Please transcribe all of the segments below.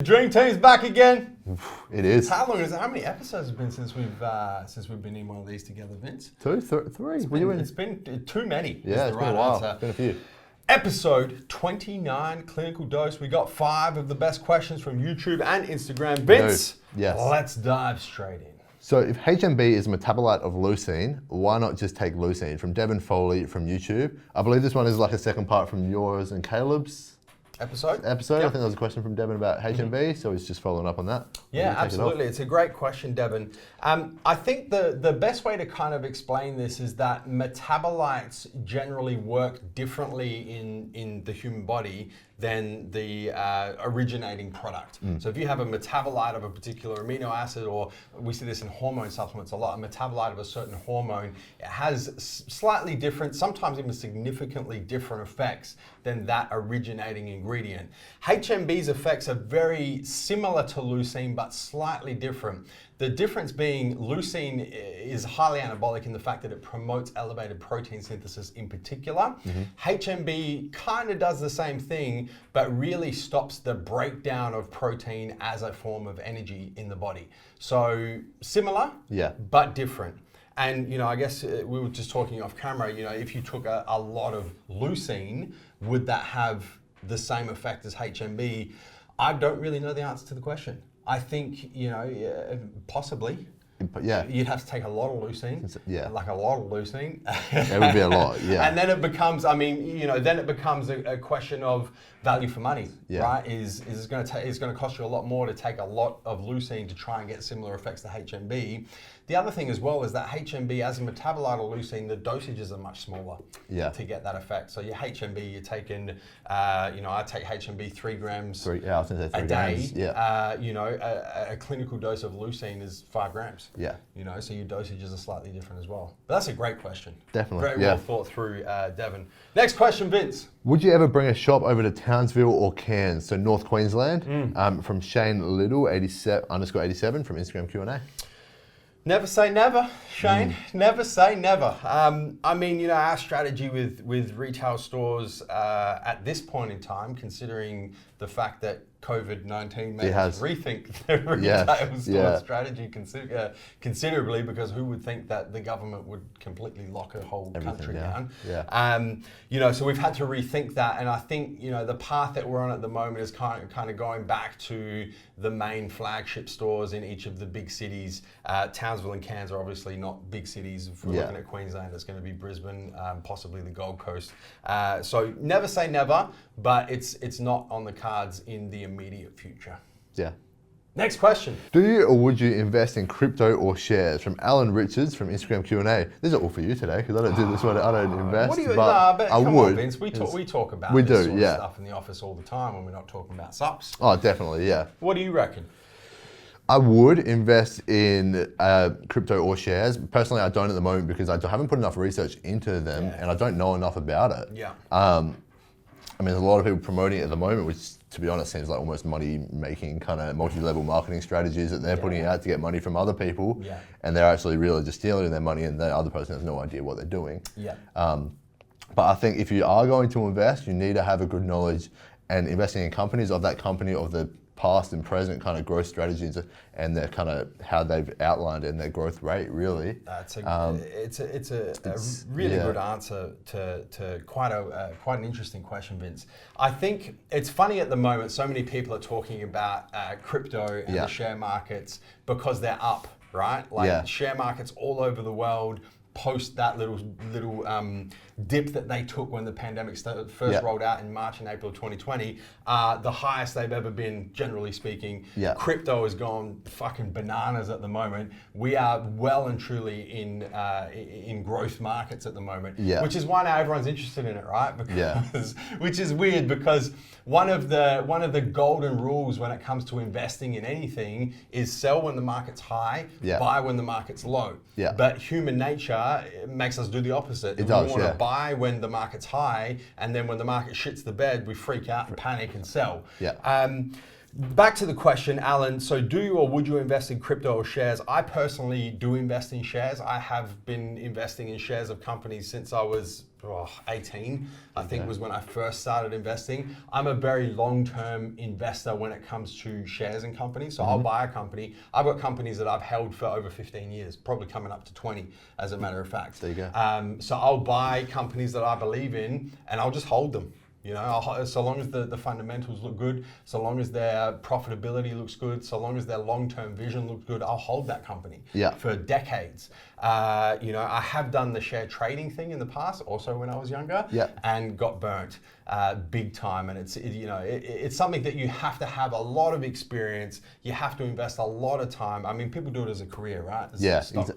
Dream Team's back again. It is. How many episodes have been since we've been in one of these together, Vince? Three. It's been too many. Yeah, it's been a while. It's been a few. Episode 29, Clinical Dose. We got 5 of the best questions from YouTube and Instagram. Vince, yes. Let's dive straight in. So if HMB is a metabolite of leucine, why not just take leucine? From Devin Foley from YouTube. I believe this one is like a second part from yours and Caleb's episode. Yep. I think there was a question from Devin about HMB, so he's just following up on that. Yeah, absolutely. It's a great question, Devin. I think the best way to kind of explain this is that metabolites generally work differently in the human body than the originating product. So if you have a metabolite of a particular amino acid, or we see this in hormone supplements a lot, a metabolite of a certain hormone, it has slightly different, sometimes even significantly different effects than that originating ingredient. HMB's effects are very similar to leucine, but slightly different. The difference being leucine is highly anabolic in the fact that it promotes elevated protein synthesis in particular. HMB kind of does the same thing, but really stops the breakdown of protein as a form of energy in the body. So similar, but different. And I guess we were just talking off camera, if you took a lot of leucine, would that have the same effect as HMB? I don't really know the answer to the question. I think, possibly. Yeah. You'd have to take a lot of leucine. Like a lot of leucine. It would be a lot, yeah. And then it becomes, then it becomes a question of value for money, right? Is it's going to cost you a lot more to take a lot of leucine to try and get similar effects to HMB. The other thing as well is that HMB, as a metabolite of leucine, the dosages are much smaller to get that effect. So your HMB, you're taking, I take HMB 3 grams a day. A clinical dose of leucine is 5 grams. Yeah. So your dosages are slightly different as well. But that's a great question. Definitely. Very well thought through, Devin. Next question, Vince. Would you ever bring a shop over to Townsville or Cairns, so North Queensland? From Shane Little, _87 from Instagram Q&A. Never say never, Shane. Never say never. Our strategy with retail stores at this point in time, considering the fact that COVID-19 made us rethink the retail store strategy considerably, because who would think that the government would completely lock a whole country down? So we've had to rethink that, and I think the path that we're on at the moment is kind of going back to the main flagship stores in each of the big cities. Townsville and Cairns are obviously not big cities. If we're looking at Queensland, it's going to be Brisbane, possibly the Gold Coast. So never say never, but it's not on the cards in the immediate future. Yeah. Next question. Do you or would you invest in crypto or shares? From Alan Richards from Instagram Q&A. These are all for you today, because I don't do this one. I don't invest. But I would. On, Vince. We talk about this sort of stuff in the office all the time when we're not talking about subs. Oh, definitely, yeah. What do you reckon? I would invest in crypto or shares. Personally, I don't at the moment because I haven't put enough research into them and I don't know enough about it. Yeah. There's a lot of people promoting it at the moment, which, to be honest, seems like almost money-making kind of multi-level marketing strategies that they're putting out to get money from other people, and they're actually really just stealing their money, and the other person has no idea what they're doing. Yeah. But I think if you are going to invest, you need to have a good knowledge and investing in companies of that company, of the past and present kind of growth strategies and their kind of how they've outlined and their growth rate, really. It's a really good answer to quite an interesting question, Vince. I think it's funny at the moment, so many people are talking about crypto and the share markets because they're up, right? Share markets all over the world post that little dip that they took when the pandemic first rolled out in March and April 2020, the highest they've ever been, generally speaking. Crypto has gone fucking bananas at the moment. We are well and truly in growth markets at the moment, which is why now everyone's interested in it, right? Because, which is weird, because one of the golden rules when it comes to investing in anything is sell when the market's high, buy when the market's low. But human nature makes us do the opposite. We want to buy when the market's high, and then when the market shits the bed, we freak out and panic and sell. Back to the question, Alan. So do you or would you invest in crypto or shares? I personally do invest in shares. I have been investing in shares of companies since I was 18, I think was when I first started investing. I'm a very long-term investor when it comes to shares in companies. So I'll buy a company. I've got companies that I've held for over 15 years, probably coming up to 20 as a matter of fact. There you go. So I'll buy companies that I believe in and I'll just hold them. You know, so long as the fundamentals look good, so long as their profitability looks good, so long as their long-term vision looks good, I'll hold that company for decades. You know, I have done the share trading thing in the past, also when I was younger, and got burnt big time. And it's something that you have to have a lot of experience. You have to invest a lot of time. I mean, people do it as a career, right?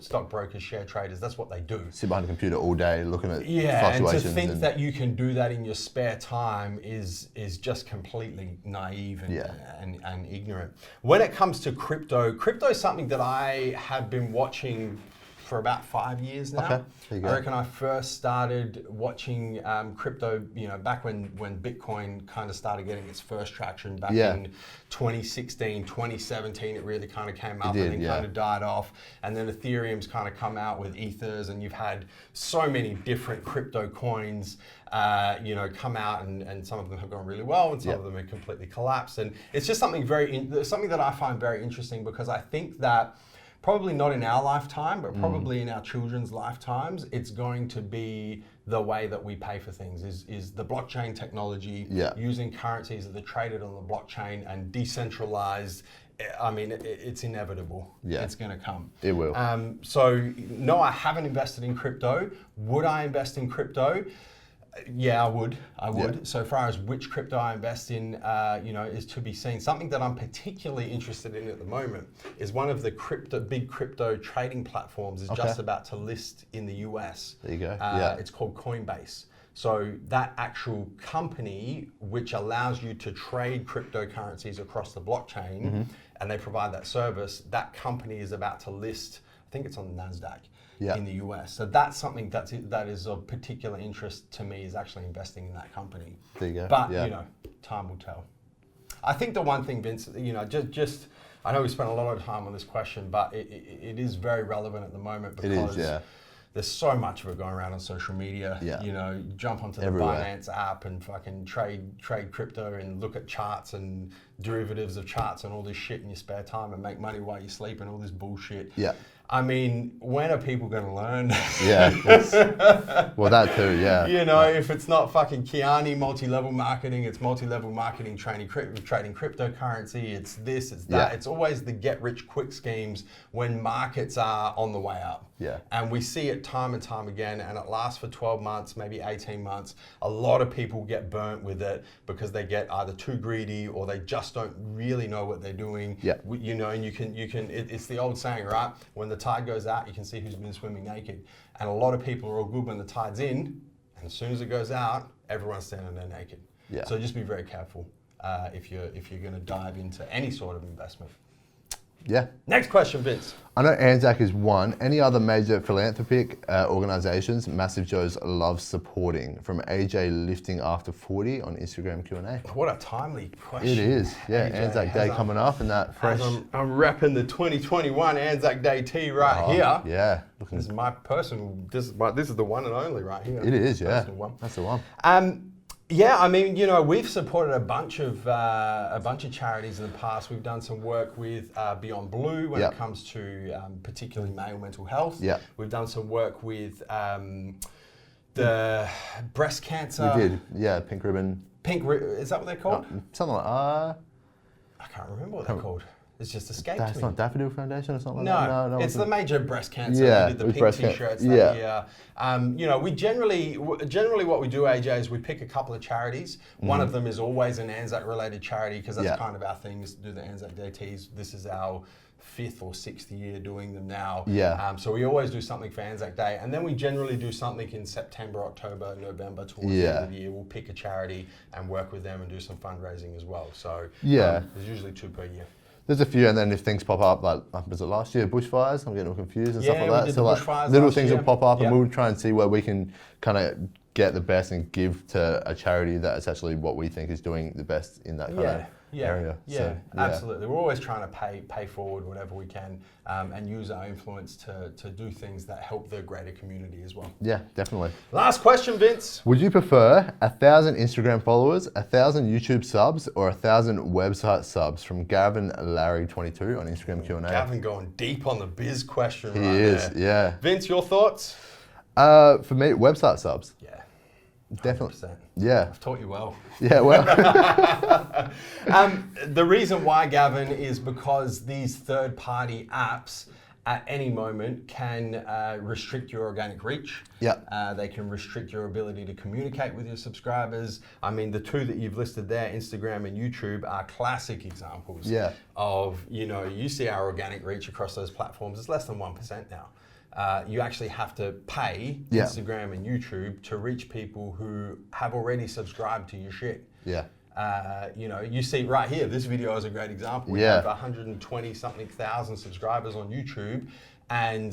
Stockbrokers, share traders, that's what they do. Sit behind a computer all day looking at fluctuations. And to think that you can do that in your spare time is just completely naive and ignorant. When it comes to crypto is something that I have been watching for about 5 years now. Okay, there you go. I reckon I first started watching crypto, back when Bitcoin kind of started getting its first traction back in 2016, 2017. It really kind of came up and then kind of died off. And then Ethereum's kind of come out with Ethers, and you've had so many different crypto coins come out, and some of them have gone really well, and some of them have completely collapsed. And it's just something something that I find very interesting, because I think that probably not in our lifetime, but probably in our children's lifetimes, it's going to be the way that we pay for things is the blockchain technology, using currencies that are traded on the blockchain and decentralized. I mean, it's inevitable. It's going to come. It will. So no, I haven't invested in crypto. Would I invest in crypto? Yeah, I would. So far as which crypto I invest in, is to be seen. Something that I'm particularly interested in at the moment is one of the big crypto trading platforms is just about to list in the US. There you go. It's called Coinbase. So that actual company, which allows you to trade cryptocurrencies across the blockchain, and they provide that service, that company is about to list, I think it's on the NASDAQ. In the US. So that's something that is of particular interest to me, is actually investing in that company. There you go. But, time will tell. I think the one thing, Vince, just I know we spent a lot of time on this question, but it is very relevant at the moment, because there's so much of it going around on social media. Jump onto the Binance app and fucking trade crypto and look at charts and derivatives of charts and all this shit in your spare time and make money while you sleep and all this bullshit. I mean, when are people going to learn? Well, that too, if it's not fucking Kiani multi-level marketing, it's multi-level marketing trading cryptocurrency, it's this, it's that. It's always the get-rich-quick schemes when markets are on the way up. And we see it time and time again, and it lasts for 12 months, maybe 18 months. A lot of people get burnt with it because they get either too greedy or they just don't really know what they're doing. And you can, it's the old saying, right? When the tide goes out, you can see who's been swimming naked. And a lot of people are all good when the tide's in, and as soon as it goes out, everyone's standing there naked. So just be very careful if you're going to dive into any sort of investment. Next question, Vince. I know Anzac is one. Any other major philanthropic organisations MassiveJoes loves supporting? From AJ Lifting After 40 on Instagram Q&A. What a timely question. It is. AJ, Anzac Day coming up, and that fresh. I'm repping the 2021 Anzac Day tee here. Looking. This is my personal. This is the one and only right here. It is. That's the one. I mean, we've supported a bunch of charities in the past. We've done some work with Beyond Blue when it comes to particularly male mental health. We've done some work with the breast cancer. We did, Pink Ribbon. Is that what they're called? Something like I can't remember what they're called. It's just escaped me. That's not Daffodil Foundation or something like that? No, it's the major breast cancer. We did the pink t-shirts that year. We generally what we do, AJ, is we pick a couple of charities. One of them is always an Anzac related charity, because that's kind of our thing, is to do the Anzac Day tees. This is our 5th or 6th year doing them now. So we always do something for Anzac Day, and then we generally do something in September, October, November towards the end of the year. We'll pick a charity and work with them and do some fundraising as well. So there's usually 2 per year. There's a few, and then if things pop up, like was it last year, bushfires? I'm getting all confused and stuff like that. So like little things will pop up, and we'll try and see where we can kind of get the best and give to a charity that is actually what we think is doing the best in that kind of area. Yeah, So, absolutely. We're always trying to pay forward whatever we can and use our influence to do things that help the greater community as well. Yeah, definitely. Last question, Vince. Would you prefer 1,000 Instagram followers, 1,000 YouTube subs, or 1,000 website subs? From Gavin Larry 22 on Instagram Q&A. Gavin going deep on the biz question right is, there. yeah. Vince, your thoughts? For me, website subs. Yeah. 100%. Definitely. Yeah. I've taught you well. Yeah, well. The reason why, Gavin, is because these third-party apps at any moment can restrict your organic reach. Yeah. They can restrict your ability to communicate with your subscribers. I mean, the two that you've listed there, Instagram and YouTube, are classic examples of, you see our organic reach across those platforms. It's less than 1% now. You actually have to pay Instagram and YouTube to reach people who have already subscribed to your shit. Yeah. You see right here, this video is a great example. We have 120 something thousand subscribers on YouTube, and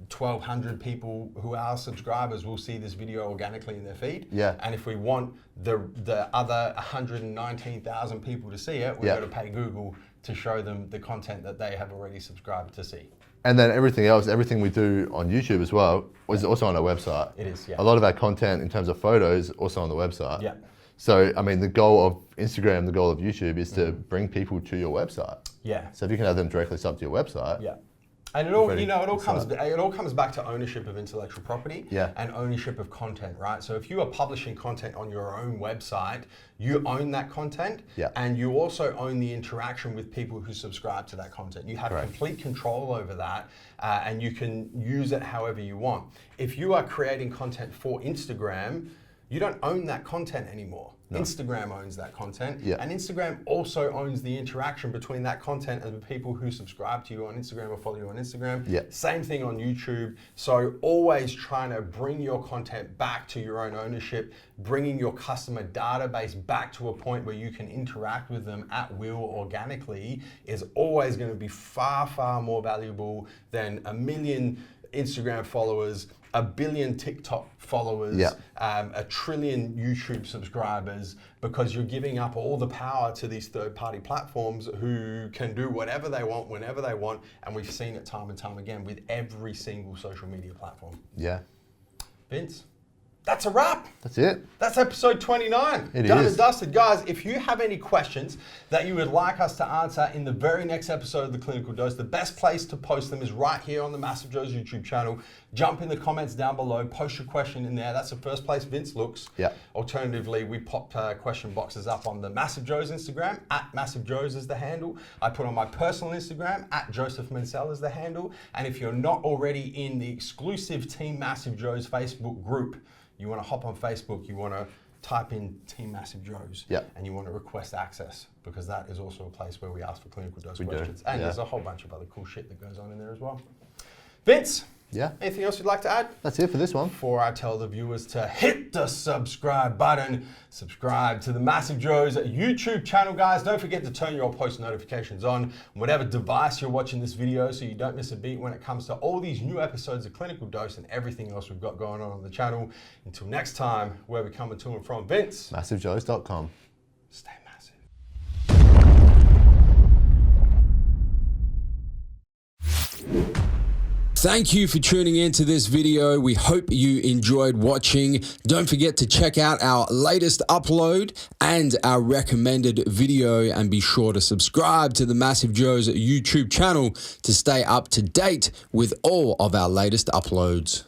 1,200 people who are subscribers will see this video organically in their feed. Yeah. And if we want the other 119,000 people to see it, we've got to pay Google to show them the content that they have already subscribed to see. And then everything else, everything we do on YouTube as well, is also on our website. It is, yeah. A lot of our content in terms of photos, also on the website. Yeah. So, I mean, the goal of Instagram, the goal of YouTube is to bring people to your website. Yeah. So if you can have them directly sub to your website. Yeah. And it all comes back to ownership of intellectual property and ownership of content, right? So if you are publishing content on your own website, you own that content, and you also own the interaction with people who subscribe to that content. You have complete control over that, and you can use it however you want. If you are creating content for Instagram, you don't own that content anymore. No. Instagram owns that content, and Instagram also owns the interaction between that content and the people who subscribe to you on Instagram or follow you on Instagram. Same thing on YouTube. So always trying to bring your content back to your own ownership, bringing your customer database back to a point where you can interact with them at will organically is always going to be far, far more valuable than 1 million Instagram followers, 1 billion TikTok followers, 1 trillion YouTube subscribers, because you're giving up all the power to these third-party platforms who can do whatever they want, whenever they want, and we've seen it time and time again with every single social media platform. Yeah. Vince? That's a wrap. That's it. That's episode 29. Done and dusted. Guys, if you have any questions that you would like us to answer in the very next episode of The Clinical Dose, the best place to post them is right here on the MassiveJoes YouTube channel. Jump in the comments down below, post your question in there. That's the first place Vince looks. Alternatively, we pop question boxes up on the MassiveJoes Instagram, at MassiveJoes is the handle. I put on my personal Instagram, at Joseph Mencel is the handle. And if you're not already in the exclusive Team MassiveJoes Facebook group, you want to hop on Facebook, you want to type in Team MassiveJoes, and you want to request access, because that is also a place where we ask for clinical dose questions. And there's a whole bunch of other cool shit that goes on in there as well. Vince, anything else you'd like to add? That's it for this one. Before I tell the viewers to hit the subscribe button, subscribe to the MassiveJoes YouTube channel, guys. Don't forget to turn your post notifications on whatever device you're watching this video, so you don't miss a beat when it comes to all these new episodes of Clinical Dose and everything else we've got going on the channel. Until next time, where we coming to and from, Vince. MassiveJoes.com. Stay massive. Thank you for tuning into this video. We hope you enjoyed watching. Don't forget to check out our latest upload and our recommended video, and be sure to subscribe to the MassiveJoes YouTube channel to stay up to date with all of our latest uploads.